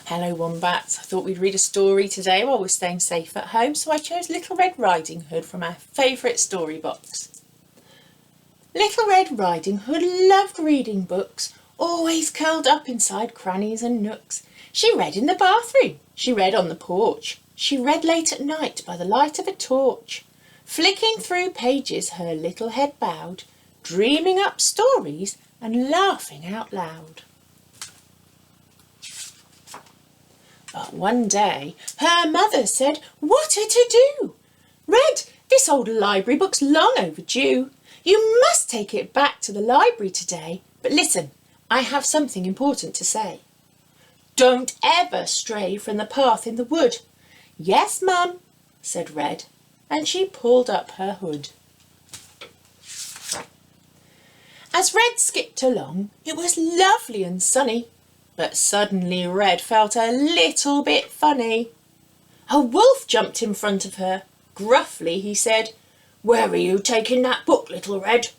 Hello Wombats, I thought we'd read a story today while we're staying safe at home, so I chose Little Red Riding Hood from our favourite story box. Little Red Riding Hood loved reading books, always curled up inside crannies and nooks. She read in the bathroom, she read on the porch, she read late at night by the light of a torch. Flicking through pages her little head bowed, dreaming up stories and laughing out loud. But one day her mother said, "What are to do? Red, this old library book's long overdue. You must take it back to the library today. But listen, I have something important to say. Don't ever stray from the path in the wood." "Yes, Mum," said Red, and she pulled up her hood. As Red skipped along, it was lovely and sunny. But suddenly Red felt a little bit funny. A wolf jumped in front of her. Gruffly he said, "Where are you taking that book, Little Red?"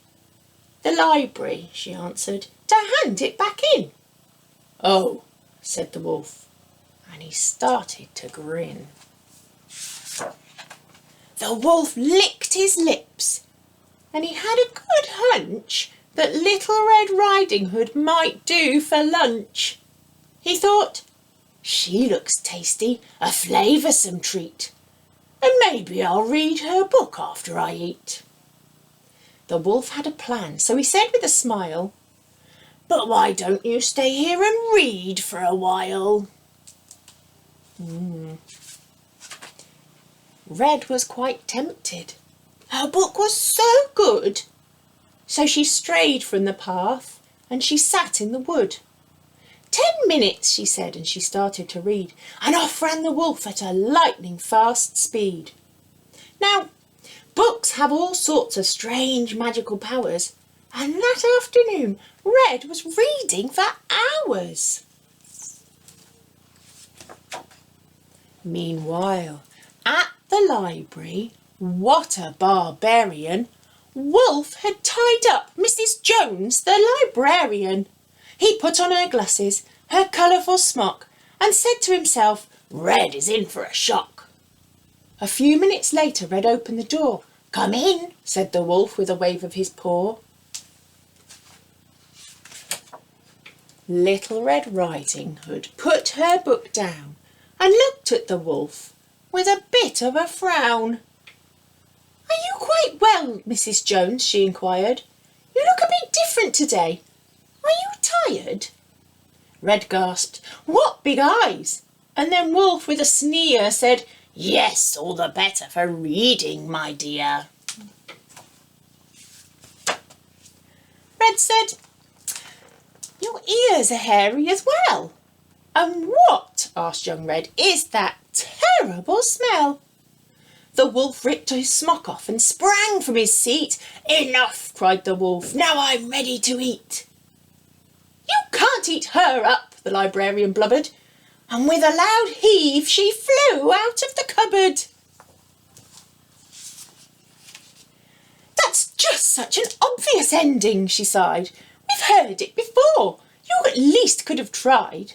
"The library," she answered, "to hand it back in." "Oh," said the wolf, and he started to grin. The wolf licked his lips, and he had a good hunch that Little Red Riding Hood might do for lunch. He thought, "She looks tasty, a flavoursome treat, and maybe I'll read her book after I eat." The wolf had a plan, so he said with a smile, "But why don't you stay here and read for a while?" Red was quite tempted. Her book was so good. So she strayed from the path and she sat in the wood. 10 minutes, she said, and she started to read, and off ran the wolf at a lightning fast speed. Now, books have all sorts of strange magical powers, and that afternoon Red was reading for hours. Meanwhile, at the library, what a barbarian! Wolf had tied up Mrs. Jones, the librarian. He put on her glasses, her colourful smock, and said to himself, "Red is in for a shock." A few minutes later Red opened the door. "Come in," said the wolf with a wave of his paw. Little Red Riding Hood put her book down and looked at the wolf with a bit of a frown. "Are you quite well, Mrs. Jones?" she inquired. "You look a bit different today. Are you tired?" Red gasped, "What big eyes!" And then Wolf, with a sneer, said, "Yes, all the better for reading, my dear." Red said, "Your ears are hairy as well." "And what," asked young Red, "is that terrible smell?" The wolf ripped his smock off and sprang from his seat. "Enough," cried the wolf, "now I'm ready to eat." "You can't eat her up," the librarian blubbered, and with a loud heave she flew out of the cupboard. "That's just such an obvious ending," she sighed. "We've heard it before. You at least could have tried.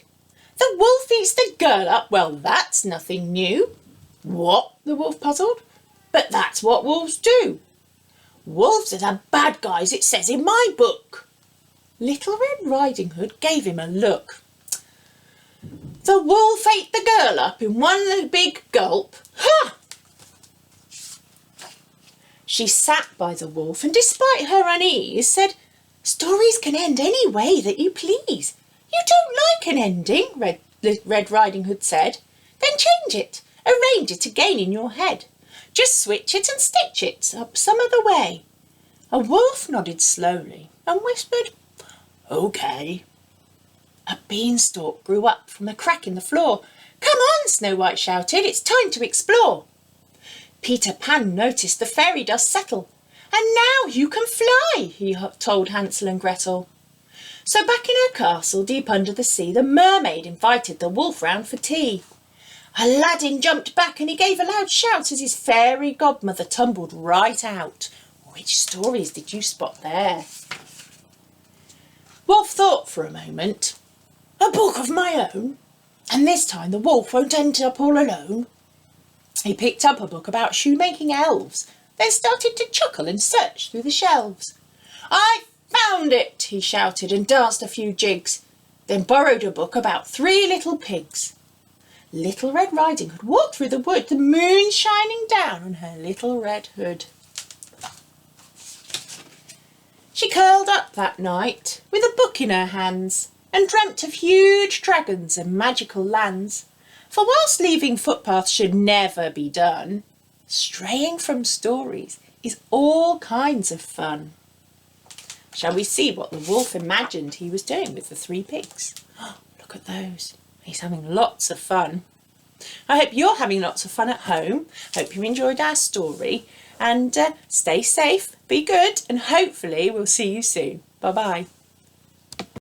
The wolf eats the girl up. Well, that's nothing new." "What?" the wolf puzzled. "But that's what wolves do. Wolves are the bad guys, it says in my book." Little Red Riding Hood gave him a look. "The wolf ate the girl up in one big gulp. Ha!" She sat by the wolf and, despite her unease, said, "Stories can end any way that you please." "You don't like an ending," Red Riding Hood said. "Then change it. Arrange it again in your head. Just switch it and stitch it up some other way." A wolf nodded slowly and whispered, "OK." A beanstalk grew up from a crack in the floor. "Come on," Snow White shouted, "it's time to explore." Peter Pan noticed the fairy dust settle. "And now you can fly," he told Hansel and Gretel. So back in her castle deep under the sea, the mermaid invited the wolf round for tea. Aladdin jumped back and he gave a loud shout as his fairy godmother tumbled right out. Which stories did you spot there? Wolf thought for a moment. "A book of my own? And this time the wolf won't end up all alone. He picked up a book about shoemaking elves, then started to chuckle and search through the shelves. I found it, he shouted and danced a few jigs, then borrowed a book about 3 little pigs. Little Red Riding Hood walked through the wood, the moon shining down on her little red hood. She curled up that night with a book in her hands and dreamt of huge dragons and magical lands. For whilst leaving footpaths should never be done, straying from stories is all kinds of fun. Shall we see what the wolf imagined he was doing with the 3 pigs? Oh, look at those. He's having lots of fun. I hope you're having lots of fun at home. Hope you enjoyed our story. And stay safe, be good, and hopefully we'll see you soon. Bye-bye.